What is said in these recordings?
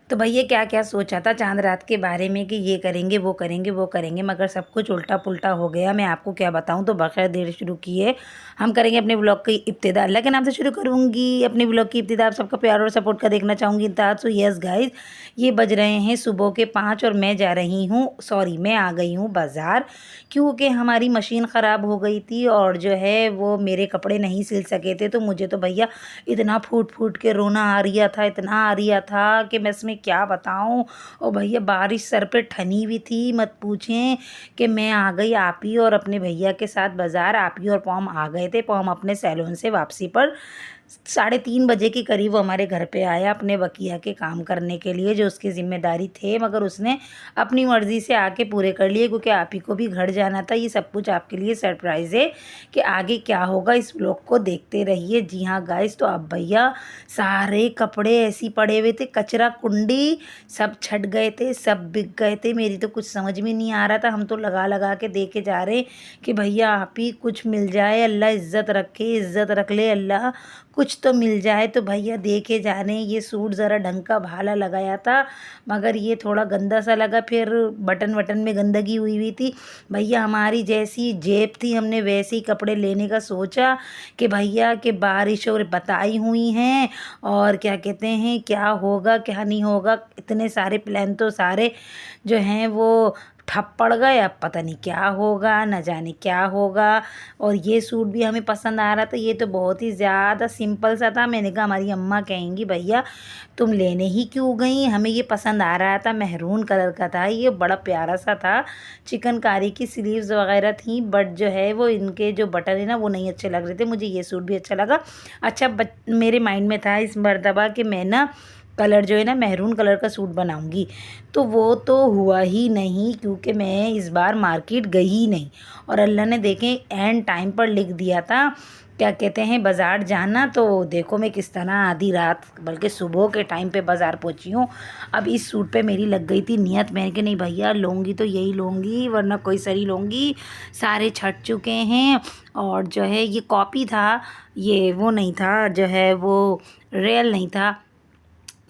तो भैया क्या क्या सोचा था चांद रात के बारे में कि ये करेंगे वो करेंगे वो करेंगे, मगर सब कुछ उल्टा पुल्टा हो गया। मैं आपको क्या बताऊं। तो बगैर देर शुरू किए हम करेंगे अपने ब्लॉग की इब्तिदा। अल्लाह के नाम से शुरू करूंगी अपने ब्लॉग की इब्तिदा। आप सबका प्यार और सपोर्ट का देखना चाहूँगी इंतहा। सो यस गाइज, ये बज रहे हैं सुबह के 5 और मैं जा रही हूँ, सॉरी मैं आ गई हूँ बाज़ार, क्योंकि हमारी मशीन ख़राब हो गई थी और जो है वो मेरे कपड़े नहीं सिल सके थे। तो मुझे तो भैया इतना फूट फूट के रोना आ रिया था, इतना आ रिया था कि मैं इसमें क्या बताऊं। और भैया बारिश सर पे ठनी हुई थी, मत पूछें। कि मैं आ गई आप ही और अपने भैया के साथ बाज़ार। आप ही और पॉम आ गए थे। पॉम अपने सैलून से वापसी पर 3:30 बजे के करीब वो हमारे घर पे आया अपने बकिया के काम करने के लिए जो उसकी ज़िम्मेदारी थे, मगर उसने अपनी मर्ज़ी से आके पूरे कर लिए, क्योंकि आप ही को भी घर जाना था। ये सब कुछ आपके लिए सरप्राइज़ है कि आगे क्या होगा इस व्लॉग को देखते रहिए। जी हाँ गाइस, तो अब भैया सारे कपड़े ऐसे ही पड़े हुए थे, कचरा कुंडी सब छट गए थे, सब बिक गए थे। मेरी तो कुछ समझ में नहीं आ रहा था। हम तो लगा लगा के देखे जा रहे कि भैया आप ही कुछ मिल जाए, अल्लाह इज़्ज़त रखे, इज़्ज़त रख ले अल्लाह, कुछ तो मिल जाए। तो भैया देखे जा रहे हैं। ये सूट ज़रा ढंग का भाला लगाया था, मगर ये थोड़ा गंदा सा लगा। फिर बटन वटन में गंदगी हुई हुई थी। भैया हमारी जैसी जेब थी, हमने वैसे ही कपड़े लेने का सोचा कि भैया के बारिश और बताई हुई हैं और क्या कहते हैं क्या होगा क्या नहीं होगा। इतने सारे प्लान तो सारे जो हैं वो ठप पड़ गए। अब पता नहीं क्या होगा, न जाने क्या होगा। और ये सूट भी हमें पसंद आ रहा था, ये तो बहुत ही ज़्यादा सिंपल सा था। मैंने कहा हमारी अम्मा कहेंगी भैया तुम लेने ही क्यों गई, हमें ये पसंद आ रहा था, मैरून कलर का था, ये बड़ा प्यारा सा था। चिकनकारी की स्लीव्स वगैरह थी, बट जो है वो इनके जो बटन है ना वो नहीं अच्छे लग रहे थे। मुझे ये सूट भी अच्छा लगा। अच्छा मेरे माइंड में था इस मरतबा कि मैं ना कलर जो है ना मैरून कलर का सूट बनाऊंगी, तो वो तो हुआ ही नहीं, क्योंकि मैं इस बार मार्केट गई ही नहीं। और अल्लाह ने देखें एंड टाइम पर लिख दिया था क्या कहते हैं बाज़ार जाना। तो देखो मैं किस तरह आधी रात बल्कि सुबह के टाइम पे बाज़ार पहुंची हूँ। अब इस सूट पे मेरी लग गई थी नियत, मैं कि नहीं भैया लूँगी तो यही लूँगी वरना कोई सरी लूँगी। सारे छट चुके हैं और जो है ये कॉपी था, ये वो नहीं था, जो है वो रियल नहीं था।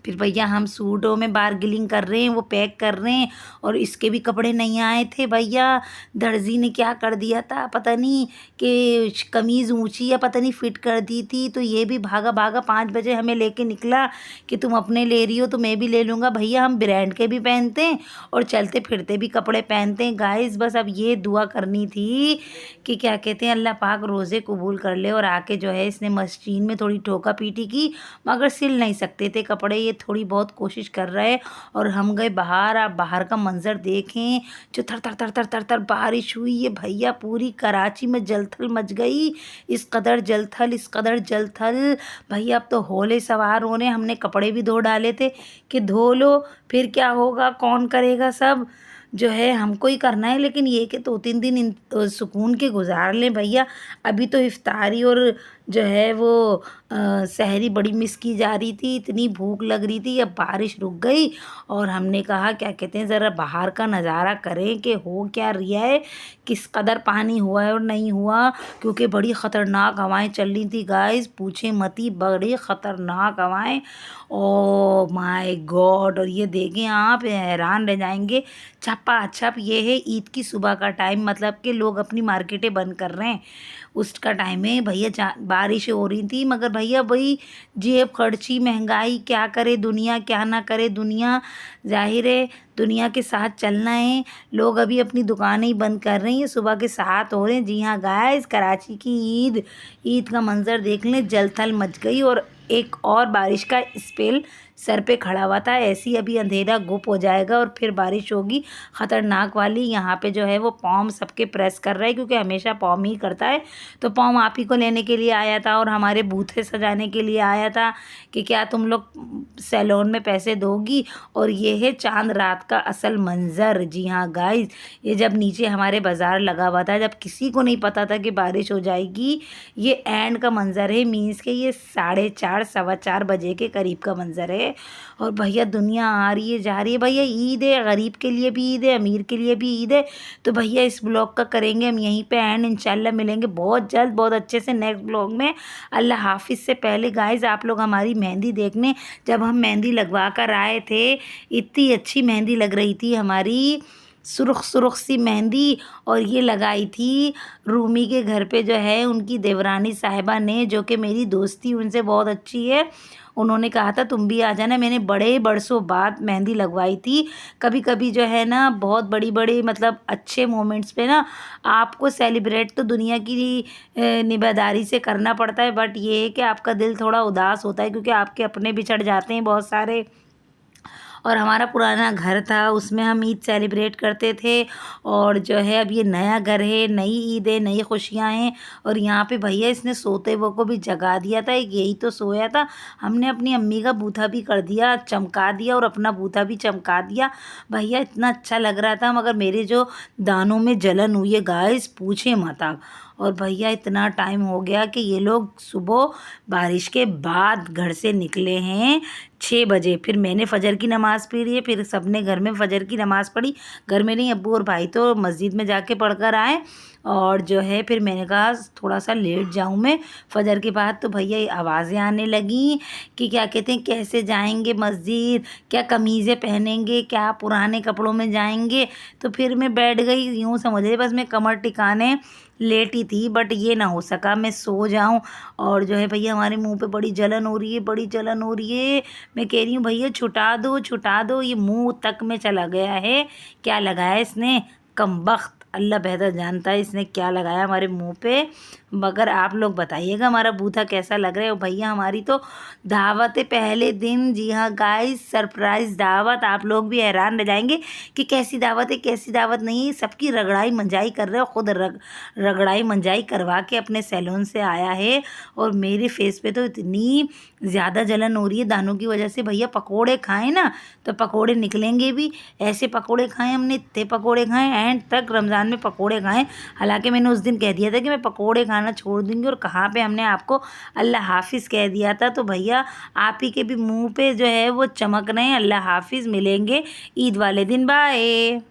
फिर भैया हम सूटों में बार्गेनिंग कर रहे हैं, वो पैक कर रहे हैं और इसके भी कपड़े नहीं आए थे भैया। दर्जी ने क्या कर दिया था पता नहीं, कि कमीज़ ऊंची या पता नहीं फिट कर दी थी। तो ये भी भागा भागा 5 बजे हमें लेके निकला कि तुम अपने ले रही हो तो मैं भी ले लूँगा। भैया हम ब्रांड के भी पहनते हैं और चलते फिरते भी कपड़े पहनते हैं गाइस। बस अब ये दुआ करनी थी कि क्या कहते हैं अल्लाह पाक रोज़े कबूल कर ले। और आके जो है इसने मशीन में थोड़ी ठोका पीटी की, मगर सिल नहीं सकते थे कपड़े। ये थोड़ी बहुत कोशिश कर रहे और हम गए बाहर। आप बाहर का मंजर देखें, जो थर थर थर थर थर थर बारिश हुई है भैया, पूरी कराची में जलथल मच गई। इस कदर जलथल, इस कदर जलथल भैया। अब तो होले सवार होने, हमने कपड़े भी धो डाले थे कि धो लो, फिर क्या होगा, कौन करेगा, सब जो है हमको ही करना है। लेकिन ये कि 2-3 दिन सुकून के गुजार लें भैया। अभी तो इफ्तारी और जो है वो सहरी बड़ी मिस की जा रही थी, इतनी भूख लग रही थी। अब बारिश रुक गई और हमने कहा क्या कहते हैं ज़रा बाहर का नज़ारा करें कि हो क्या रिया है, किस कदर पानी हुआ है और नहीं हुआ। क्योंकि बड़ी ख़तरनाक हवाएं चल रही थी गाइस, पूछे मती, बड़ी ख़तरनाक हवाएं। Oh my God. और ये देखें आप हैरान रह जाएंगे, छप्पा छप ये है ईद की सुबह का टाइम, मतलब कि लोग अपनी मार्केटें बंद कर रहे हैं उसका टाइम है भैया। बारिश हो रही थी मगर भैया वही जेब खर्ची, महंगाई, क्या करे दुनिया क्या ना करे दुनिया। जाहिर है दुनिया के साथ चलना है। लोग अभी अपनी दुकानें ही बंद कर रही हैं, सुबह के 7 हो रहे हैं। जी हाँ गाइस, कराची की ईद का मंजर देख लें, जलथल मच गई। और एक और बारिश का स्पेल सर पे खड़ा हुआ था। ऐसे ही अभी अंधेरा गुप हो जाएगा और फिर बारिश होगी ख़तरनाक वाली। यहाँ पे जो है वो पॉम सबके प्रेस कर रहा है, क्योंकि हमेशा पॉम ही करता है। तो पॉम आप ही को लेने के लिए आया था और हमारे बूथे सजाने के लिए आया था कि क्या तुम लोग सैलून में पैसे दोगी। और ये है चांद रात का असल मंज़र। जी हाँ गाइस, ये जब नीचे हमारे बाज़ार लगा हुआ था, जब किसी को नहीं पता था कि बारिश हो जाएगी, ये एंड का मंज़र है। मीन्स के ये 4:30 4:15 बजे के करीब का मंज़र है। और भैया दुनिया आ रही है जा रही है। भैया ईद है, गरीब के लिए भी ईद है, अमीर के लिए भी ईद है। तो भैया इस ब्लॉग का करेंगे हम यहीं पे एंड। इंशाल्लाह मिलेंगे बहुत जल्द बहुत अच्छे से नेक्स्ट ब्लॉग में। अल्लाह हाफिज़। से पहले गाइज़ आप लोग हमारी मेहंदी देखने जब हम मेहंदी लगवा कर आए थे, इतनी अच्छी मेहंदी लग रही थी हमारी, सुर्ख सुर्ख सी मेहंदी। और ये लगाई थी रूमी के घर पे जो है उनकी देवरानी साहिबा ने, जो कि मेरी दोस्ती उनसे बहुत अच्छी है। उन्होंने कहा था तुम भी आ जाना। मैंने बड़े बरसों बाद मेहंदी लगवाई थी। कभी कभी जो है ना बहुत बड़ी बड़ी मतलब अच्छे मोमेंट्स पे ना आपको सेलिब्रेट तो दुनिया की निभादारी से करना पड़ता है, बट ये है कि आपका दिल थोड़ा उदास होता है क्योंकि आपके अपने बिछड़ जाते हैं बहुत सारे। और हमारा पुराना घर था उसमें हम ईद सेलिब्रेट करते थे। और जो है अब ये नया घर है, नई ईद है, नई खुशियाँ हैं। और यहाँ पे भैया इसने सोते हुए को भी जगा दिया था, एक यही तो सोया था। हमने अपनी अम्मी का बूथा भी कर दिया, चमका दिया, और अपना बूथा भी चमका दिया। भैया इतना अच्छा लग रहा था, मगर मेरे जो दानों में जलन हुई है गाइस पूछे मत आप। और भैया इतना टाइम हो गया कि ये लोग सुबह बारिश के बाद घर से निकले हैं 6 बजे। फिर मैंने फ़जर की नमाज़ पढ़ी है, फिर सबने घर में फ़जर की नमाज़ पढ़ी। घर में नहीं, अब्बू और भाई तो मस्जिद में जाके पढ़ कर आए। और जो है फिर मैंने कहा थोड़ा सा लेट जाऊँ मैं फ़जर के बाद। तो भैया आवाज़ें आने लगी कि क्या कहते हैं कैसे जाएंगे मस्जिद, क्या कमीज़ें पहनेंगे, क्या पुराने कपड़ों में जाएंगे। तो फिर मैं बैठ गई, यूँ समझिए बस मैं कमर टिकाने लेटी थी, बट ये ना हो सका मैं सो जाऊं। और जो है भैया हमारे मुंह पे बड़ी जलन हो रही है, बड़ी जलन हो रही है। मैं कह रही हूँ भैया छुटा दो छुटा दो, ये मुंह तक में चला गया है। क्या लगाया इसने, कमबख्त, अल्लाह बेहतर जानता है इसने क्या लगाया हमारे मुंह पे। मगर आप लोग बताइएगा हमारा बूथा कैसा लग रहा है। और भैया हमारी तो दावत है पहले दिन, जी हाँ गाइस सरप्राइज़ दावत। आप लोग भी हैरान रह जाएंगे कि कैसी दावत है कैसी दावत नहीं। सबकी रगड़ाई मंजाई कर रहे हो, खुद रगड़ाई मंजाई करवा के अपने सैलून से आया है। और मेरे फेस पे तो इतनी ज़्यादा जलन हो रही है दानों की वजह से। भैया पकोड़े खाएं ना तो पकोड़े निकलेंगे भी, ऐसे पकोड़े खाएं हमने, इतने पकोड़े खाएं एंड तक रमज़ान में पकोड़े खाएं। हालांकि मैंने उस दिन कह दिया था कि मैं पकोड़े खाना छोड़ दूंगी, और कहाँ पे हमने आपको अल्लाह हाफिज़ कह दिया था। तो भैया आप ही के भी मुंह पे जो है वो चमक रहे हैं। अल्लाह हाफिज़, मिलेंगे ईद वाले दिन, बाय।